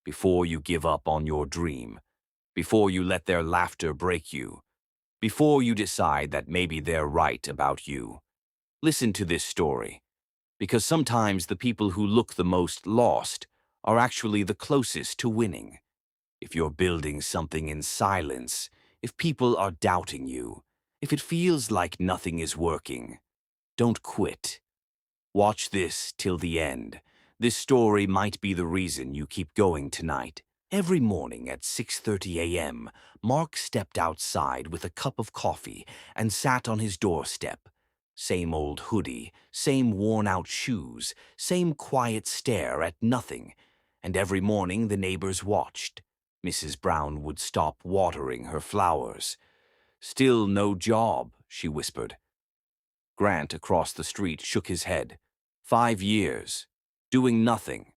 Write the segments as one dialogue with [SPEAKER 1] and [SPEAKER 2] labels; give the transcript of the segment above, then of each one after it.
[SPEAKER 1] before you give up on your dream, before you let their laughter break you, before you decide that maybe they're right about you. Listen to this story, because sometimes the people who look the most lost are actually the closest to winning. If you're building something in silence, if people are doubting you, if it feels like nothing is working, don't quit. Watch this till the end. This story might be the reason you keep going tonight. Every morning at 6:30 a.m., Mark stepped outside with a cup of coffee and sat on his doorstep. Same old hoodie, same worn-out shoes, same quiet stare at nothing. And every morning the neighbors watched. Mrs. Brown would stop watering her flowers. "Still no job," she whispered. Grant across the street shook his head. 5 years. Doing nothing.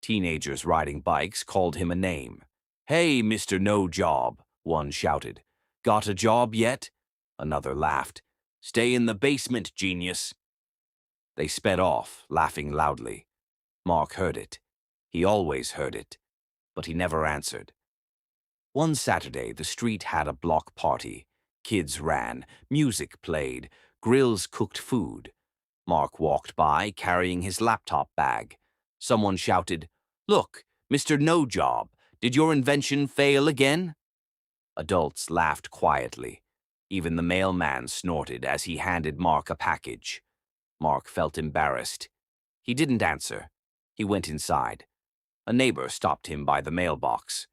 [SPEAKER 1] Teenagers riding bikes called him a name. "Hey, Mr. No Job," one shouted. "Got a job yet?" Another laughed. "Stay in the basement, genius." They sped off, laughing loudly. Mark heard it. He always heard it. But he never answered. One Saturday, the street had a block party. Kids ran, music played, grills cooked food. Mark walked by, carrying his laptop bag. Someone shouted, "Look, Mr. No Job, did your invention fail again?" Adults laughed quietly. Even the mailman snorted as he handed Mark a package. Mark felt embarrassed. He didn't answer. He went inside. A neighbor stopped him by the mailbox.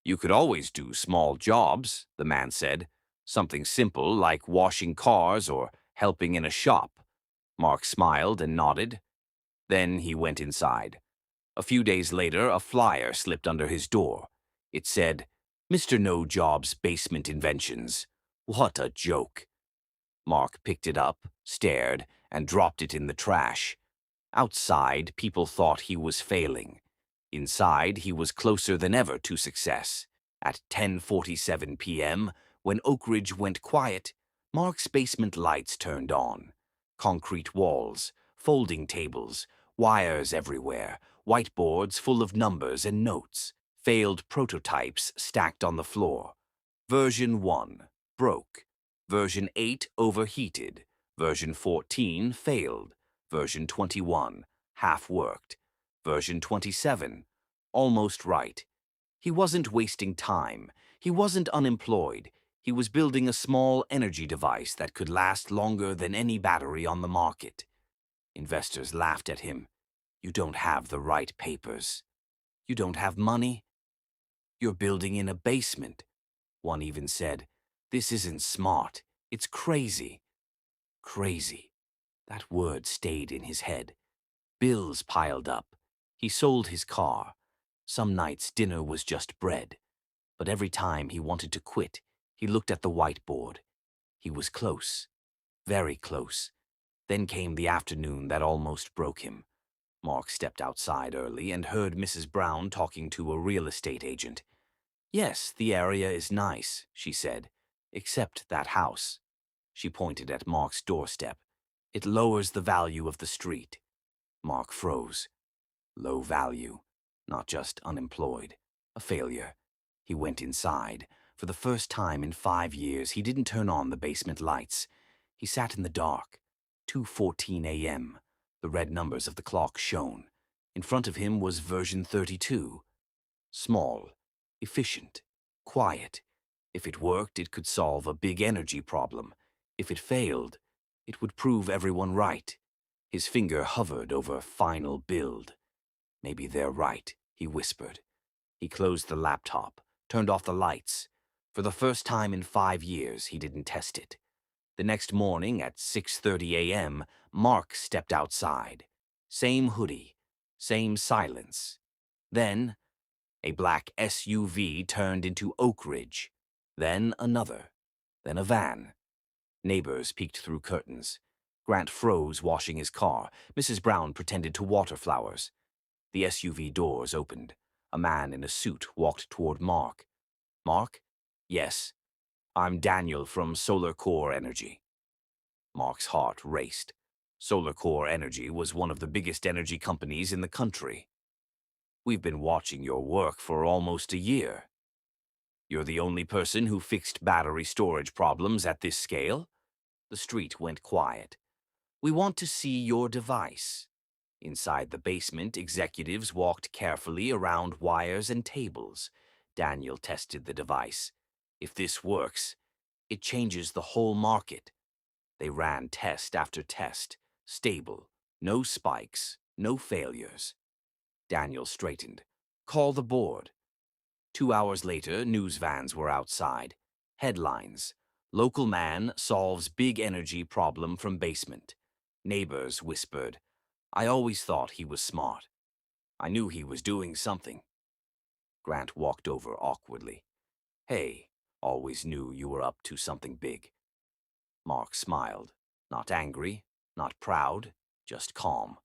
[SPEAKER 1] "You could always do small jobs," the man said. "Something simple like washing cars or helping in a shop." Mark smiled and nodded. Then he went inside. A few days later, a flyer slipped under his door. It said, "Mr. No Job's Basement Inventions." What a joke! Mark picked it up, stared, and dropped it in the trash. Outside, people thought he was failing. Inside, he was closer than ever to success. At 10:47 p.m., when Oak Ridge went quiet, Mark's basement lights turned on. Concrete walls, folding tables, wires everywhere, whiteboards full of numbers and notes, failed prototypes stacked on the floor. Version 1, broke. Version 8, overheated. Version 14, failed. Version 21, half-worked. Version 27, almost right. He wasn't wasting time. He wasn't unemployed. He was building a small energy device that could last longer than any battery on the market. Investors laughed at him. "You don't have the right papers. You don't have money. You're building in a basement." One even said, "This isn't smart. It's crazy." Crazy. That word stayed in his head. Bills piled up. He sold his car. Some nights dinner was just bread. But every time he wanted to quit, he looked at the whiteboard. He was close. Very close. Then came the afternoon that almost broke him. Mark stepped outside early and heard Mrs. Brown talking to a real estate agent. "Yes, the area is nice," she said, "except that house." She pointed at Mark's doorstep. "It lowers the value of the street." Mark froze. Low value. Not just unemployed. A failure. He went inside. For the first time in 5 years, he didn't turn on the basement lights. He sat in the dark. 2:14 a.m. The red numbers of the clock shone. In front of him was version 32. Small. Efficient. Quiet. If it worked, it could solve a big energy problem. If it failed, it would prove everyone right. His finger hovered over final build. "Maybe they're right," he whispered. He closed the laptop, turned off the lights. For the first time in 5 years, he didn't test it. The next morning at 6:30 a.m., Mark stepped outside. Same hoodie, same silence. Then, a black SUV turned into Oak Ridge. Then another. Then a van. Neighbors peeked through curtains. Grant froze washing his car. Mrs. Brown pretended to water flowers. The SUV doors opened. A man in a suit walked toward Mark. "Mark?" "Yes. I'm Daniel from Solar Core Energy." Mark's heart raced. Solar Core Energy was one of the biggest energy companies in the country. We've been watching your work for almost a year. You're the only person who fixed battery storage problems at this scale? The street went quiet. We want to see your device. Inside the basement, executives walked carefully around wires and tables. Daniel tested the device. If this works, it changes the whole market. They ran test after test. Stable. No spikes. No failures. Daniel straightened. Call the board. 2 hours later, news vans were outside. Headlines. Local man solves big energy problem from basement. Neighbors whispered. I always thought he was smart. I knew he was doing something. Grant walked over awkwardly. Hey, always knew you were up to something big. Mark smiled. Not angry, not proud, just calm.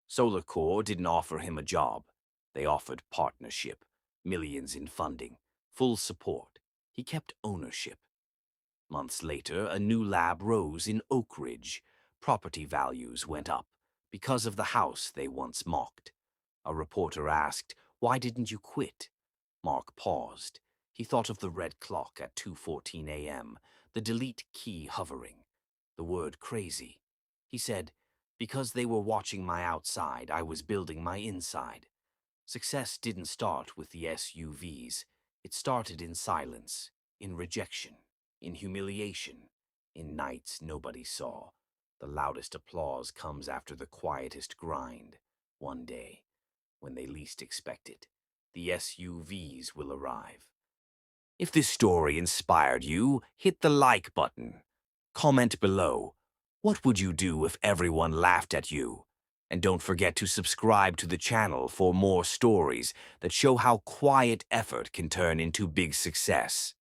[SPEAKER 1] Solar Core didn't offer him a job. They offered partnership, millions in funding, full support. He kept ownership. Months later, a new lab rose in Oak Ridge. Property values went up because of the house they once mocked. A reporter asked, "Why didn't you quit?" Mark paused. He thought of the red clock at 2:14 a.m., the delete key hovering, the word crazy. He said, "Because they were watching my outside, I was building my inside." Success didn't start with the SUVs. It started in silence, in rejection, in humiliation, in nights nobody saw. The loudest applause comes after the quietest grind. One day, when they least expect it, the SUVs will arrive. If this story inspired you, hit the like button. Comment below. What would you do if everyone laughed at you? And don't forget to subscribe to the channel for more stories that show how quiet effort can turn into big success.